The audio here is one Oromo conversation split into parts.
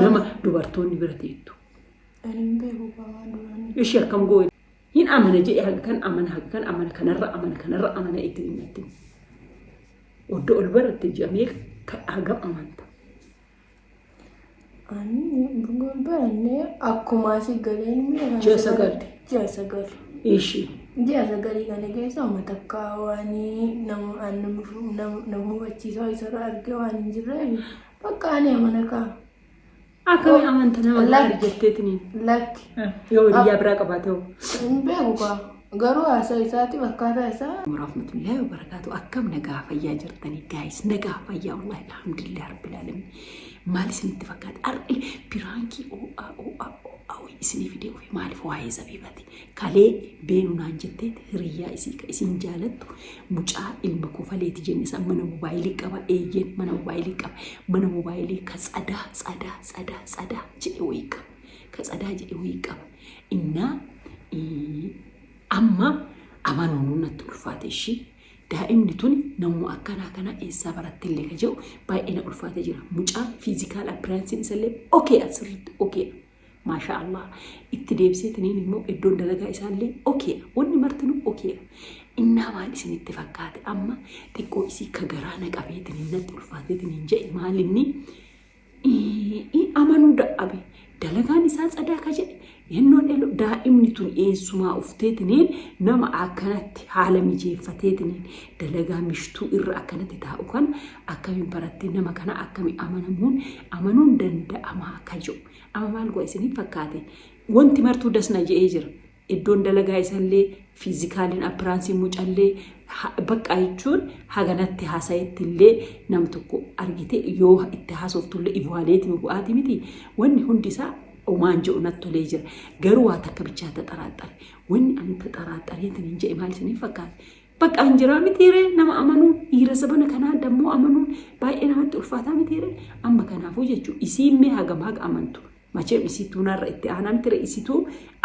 nama dubartoonni bira teettu. Ani beeku waan duraan. Ishee akkam gooyi. Hin amana jedhee kan amana kanarra amana itti himatti. Oddoo ol baratti jedhamee hagam amanta. Ani ol baranne akkuma asii galeen miira. Jaasagal. Ishee. Jaasagalii kana keessa uummata akka waan nama hubachiisaa isarraa argee waan hin jirreef bakka ani amana kaa. Akkami amanta nama gaarii jetteetiniin. Lakki. Yoo hiriyaa biraa qabaate hoo. Hin beeku kaa. Garuu haasa isaati bakkaataa isaa. Warahmatullahi wabarakatuh. Akkam nagaa fayyaa jirtanii guys. Nagaa fayyaa wallahi alhamdulillah rabbil alamin. Maal isinitti fakkaata? Ar'i biraankii isinii fidee ofii maaliif waa'ee Zabiibati? Kalee beenu naan jetteet hiriyaa isii ka isin jaalattu mucaa ilma kofaleeti jenne san mana moobaayilii qaba eeyyeen mana moobaayilii qaba. Mana moobaayilii ka tsadaa jedhe wayii qaba. Ka tsadaa jedhe wayii qaba. Innaa amma amanuun natti ulfaate ishii daa'imni tuni namuu akkanaa kana eessaa baratti illee ka jedhu baay'ee na ulfaate jira. Mucaa fiizikaal appiraansiin isallee okee asirratti okee maashaa Allah itti deebseetiniin immoo iddoon dalagaa isaallee okee wanni martinuu okee. Innaa maal isinitti fakkaate amma xiqqoo isii ka garaana qabeetiniin natti ulfaateetiniin jedhe maalinni amanuu dadhabe dalagaan isaa tsadaa ka jedhe. Yennoon daa'imni tun eessumaa ufteetiniin nama akkanatti haala mijeeffateetiniin dalagaa mishtuu irra akkanatti taa'u kana akkamiin barattee nama kana akkamiin amanuun danda'amaa ka jedhu. Amma maal go'a isiniif fakkaate? Wanti martuu dasna jedhee jira. Iddoon dalagaa isaallee fiizikaaliin appiraansiin mucallee bakka jechuun haganatti haasa'ettillee nam tokko argite yoo itti haasoftullee ibuwaaleetiin bu'aati miti. Wanni hundisaa umaan jedhu natti tolee jira. Garuu waa takka bichaa xaraxare. Wanni ani xaraxareetiin jedhe maal isiniif fakkaate? Bakka anjiraa mitiiree nama amanuun dhiira sabana kanaa dammoo amanuun baay'ee namatti ulfaataa mitiiree amma kanaafuu jechuun isiin mee hagam haga amantu. Macam isituu narra itti aanaa mitiiree isituu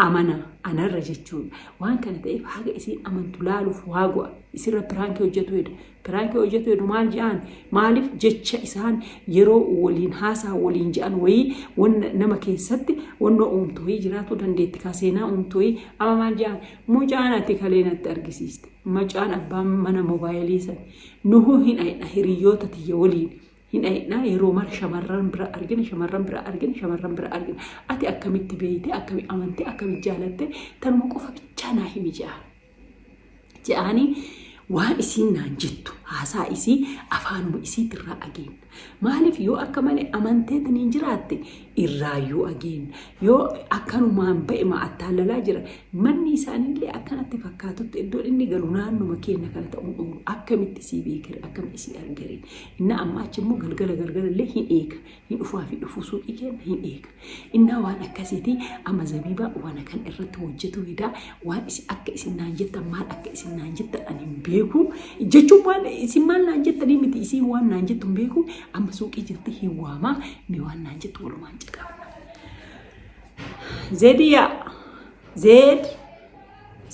amana anarra jechuudha. Waan kana ta'eef haga isiin amantu laaluuf waa go'a. Isirra piraankii hojjetu jedha. Piraankii hojjetu jedhu maal jedhaan maaliif jecha isaan yeroo waliin haasaa waliin jedhan wayii nama keessatti wannoo uumtu wayii jiraatu dandeetti ka seenaa uumtu wayii amma maal jedhaan mucaan ati kalee natti argisiiste. Mucaan abbaan mana moobaayilii san nuhuu hin ayidha hiriyoota tiyya waliin. Hin ayidha yeroo mara shamarran bira argina. Ati akkamitti beeyte akkami amante akkami jaalatte tanuma qofa bichaa naa himi jedhaanii waan isiin naan jettu haasaa isii afaanuma isiitirraa ageen. Maaliif yoo akka malee amanteetaniin jiraatte irraayyuu ageen. Yoo akkanumaan ba'e attaalalaa jira manni isaanillee akkanatti fakkaatutti iddoo inni galu naannuma keenya kana ta'uun oolu akkamitti isii beekere akkamitti isii argare. Inna amma achi immoo galgala illee hin eega. Hin dhufaa fi dhufuu suuqii keenya hin eega. Inna waan akkasiitii amma Zabiibaa waan kan irratti hojjetu hedaa waan akka isin naan jettan maal akka isin naan jettan ani hin beeku. Jechuun waan isin maal naan jettanii miti isin waan naan jettu hin beeku. Amma suuqii jirti hin waamaa mi waan naan jettu walumaan caqabna.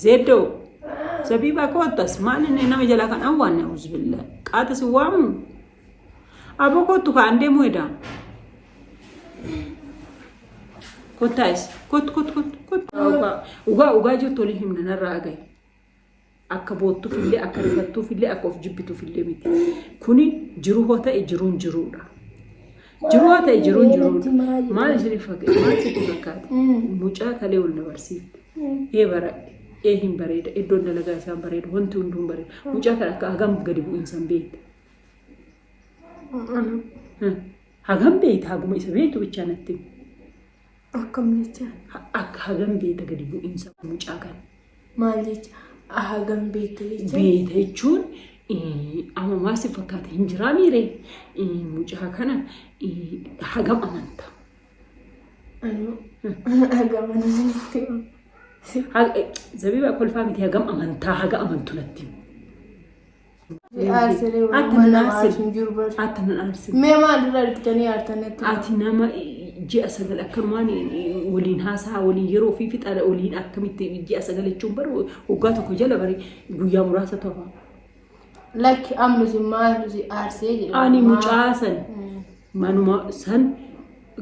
Zeddoo Zabiibaa kootas maal inni nama jalaa kan awwaan na'uus billee qaata si waamu aboo kootu kaan deemu hedaa. Kottaas kot ugaa jirtu waliin himna narraa agaye. Akka boottuuf illee akka rifattuuf illee akka of jibbituuf illee miti. Kuni jiru hoo ta'e jiruun jiruudha. Jiru hoo ta'e jiruun jiruudha. Maal isiniif fakkaate? Mucaa kalee ol na barsiifte. Ee hin bareeda. Iddoon dalagaa isaan bareeda. Wanti hunduun bareeda. Mucaa kana akka hagam gadi bu'iinsan beekte. Hagam beekte haguma isa beektu bichaa natti. Akkam jecha? Akka hagam beekte gadi bu'iinsa mucaa kana. Maal jecha? Hagam beekte jecha? Beekte jechuun amma maal si fakkaate hin jiraa miiree mucaa kana hagam amanta. Hagam amanta. Zabiibaa kolfaa miti hagam amantaa haga amantu natti. Mee maalirraa argitanii aartanitti? Ati nama ji'a sagal akkanumaan waliin haasaa waliin yeroo fi fixaadha waliin akkamitti ji'a sagal jechuun baru waggaa tokko jala bari guyyaa muraasa tofa. Lakki ammas maal aarsee jedhama. Ani mucaa san manuma san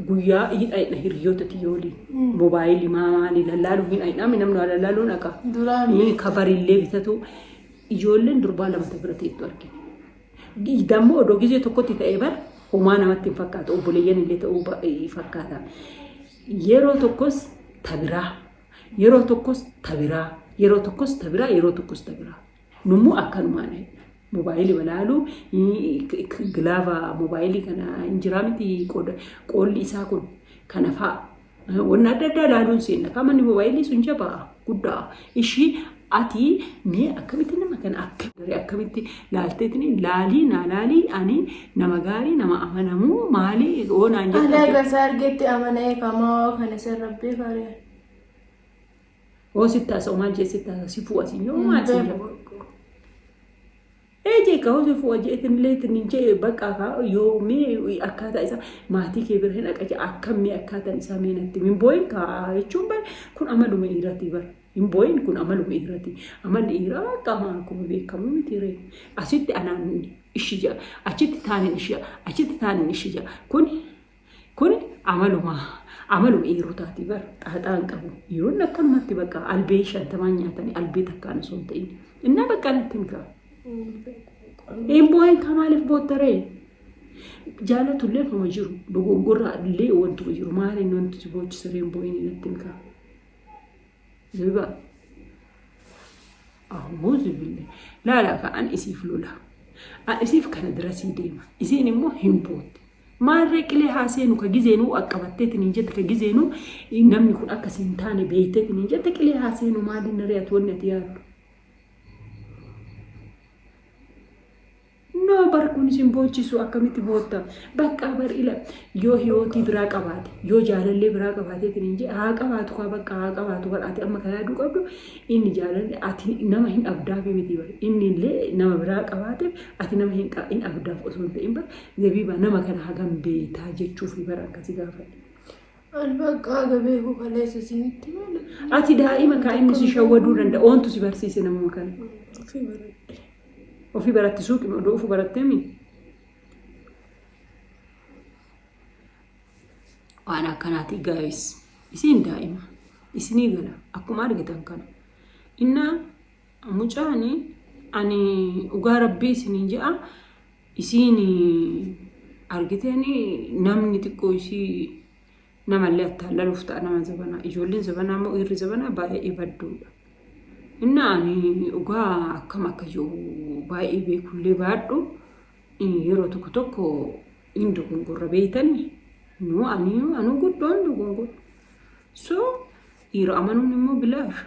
guyyaa hidha hiriyoota tiyoolii moobaayilii maamaanii lallaaluu hin aydhaami namni waa lallaaluun akka kabarillee bitatu ijoolleen durbaa lamata bira teettu argina. Dammoo odoo gizee tokkotti ta'ee bara homaa namatti hin fakkaatu obboleeyyan illee ta'uu fakkaata. Yeroo tokkos tabiraa yeroo tokkos tabiraa yeroo tokkos tabiraa yeroo tokkos tabiraa nummoo akkanumaan moobaayilii balaaluu gilaava moobaayilii kana injiraa miti qoolli isaa kun kana fa'a wanna adda addaa laaluun seenna qaamni moobaayilii sun jabaa guddaa ishii ati mee akkamitti nama kana akkamitti laalteetini laalii ani nama gaarii nama amanamuu maalii oonaan jedhu ana gasaa argetti amanee kamaa kana sarrabbee kaaree Osita maal jeesitaa si fu'asin yoo maati Eje ka hosi fu'a jeetin leetin jee bakka ka yoo mee akkaataa isa maatii kee bira hin dhaqaje akkamii akkaataan isaa meenatti min booyin ka jechuun bar kun amaluma dhiirati bar hin booyin kun amaluma dhiirati amalli dhiiraa qaama akkuma beekamu miti ree asitti anaan ishija achitti taanin ishija achitti taanin ishija kun amaluma dhiirotaati bar xaaxaan qabu yeroon akkanumatti bakka albee 50 nyaatanii albee takkaan osoo hin ta'in inna bakka natti hin kaa Imboin kamalif bootare jaalatullee fama jiru dogongorra illee wantu jiru maali wantu si boochisare imboin inattin ka ziba ahuzu billah la ka an isif lola an isif kana dirasi deema isin immoo himboot maarree qilee haaseenu ka gizeenu akkabatteetiin jette ka gizeenu namni kun akkasin taane beeyteetiin jette qilee haaseenu maali nariat wonni ati yaadu No barkun simbochisu akkamitti bootta bakka bar ila yoo hiyooti biraa qabaate yoo jaalallee biraa qabaate tinje haa qabaatu ka bakka haa qabaatu barate amma kana yaadu qabdu inni jaalalle ati nama hin abdaaf miti bar inni illee nama biraa qabaate ati nama hin abdaaf osoo ta'in bar zabiba nama kana hagam beetaa jechuuf bar akkasi gaafadhe Albaqaa gabee ko kaleessa sinitti mala ati daa'ima ka inni si shawwaduu danda'a ontu si barsiise namuma kana Ofi baratti suuqi odoo ofu barattemi waan akkanaati guys isin daa'ima isinii gala akkuma argitan kana inna mucaani ani ugaa rabbii isiniin je'a isin argiteni namni xiqqoo isii namallee attaallaluuf ta'a nama zabanaa ijoolleen zabanaa immoo irri zabanaa baay'ee badduudha Inna ani ugaa akkam akka jiru baay'ee beekullee baadhu yeroo tokko hin dogongorra beeytanii nu anu guddoon dogongorra so dhiira amanuun immoo bilaash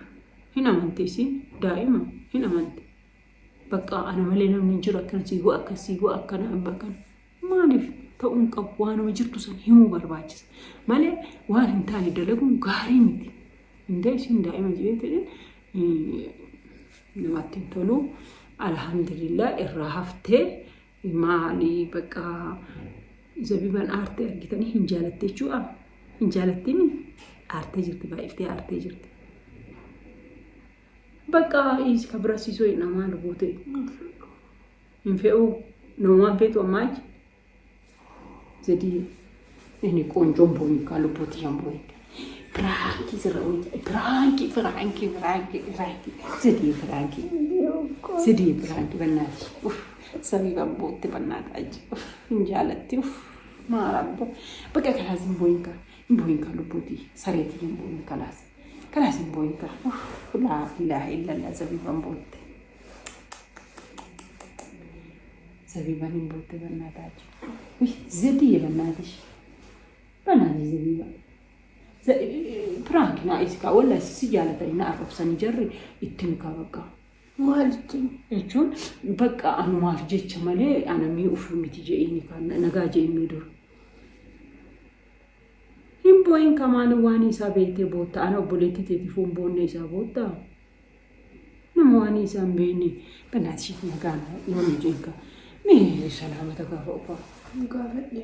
hin amante isin daa'ima hin amante bakka ana malee namni jiru akkasii go akkana bakkan maaliif ta'uun qabu waanuma jirtu san himuu barbaachisa malee waan hin taane dalaguun gaarii miti inda isin daa'ima jeetee namatti tolu alhamdulillah irraa haftee maali bakka zabiban aartee argitanii hin jaalatte jechuudha hin jaalattiin aartee jirti baay'iftee aartee jirti bakka is kabrasiisoo nama luboote hin fe'u namaan feetu ammaaj zedi inni qoonjoon booyin ka lubooti yamboyin Frankie serawit Frankie Sedi Frankie bannati sabi babbotte bannata aji injalatti marabbo bakka kalas imboyinka lubbuti sareti imboyinka kalas imboyinka la ilaha illa sabi babbotte sabi babbotte bannata aji zedi bannati zedi Frank na iska wala si jaalata ina arabsan jarri ittin ka bakka maalti jechuun bakka anumaaf jecha malee anamii uf miti jeeni kan nagaa jeeni dur himboin kamaan waan isa beete boota ana obboleetti telefoon boonne isa boota nama waan isa beeni banaati nagaa yoon jenka mee salaamata gaafa gaafadhe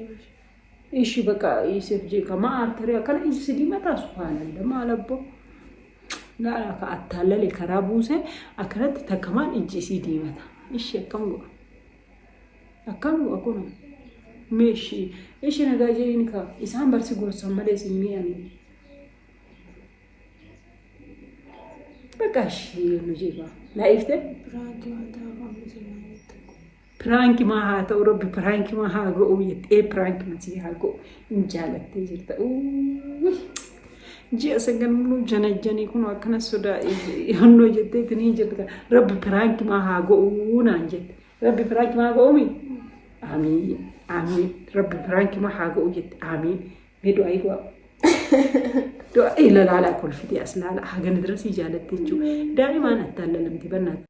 Ishi baka isef je kama artare kana isidi mata subhanallah malabbo la ka attallale karabuse akarat takaman inji isidi mata ishi akam akunu ماشي إيش أنا جايين كا إسحام برسي قرص هم ليس مياني بقاش نجيبها لا يفتح برانك ما ها تورب برانك ما ها قوية إيه برانك ما تيها قو إن جالت تيجي أوه جي أسجن منو جني كونوا أكنا سودا يهونو جتة تني جتة رب برانك ما ها قو نانجت رب برانك ما قومي آمين آمين رب برانك ما ها قو جت آمين بدو أيقوا دو إلا لا كل فدي أصلا لا حاجة ندرسي جالت تيجو دائما أتلا لم تبنى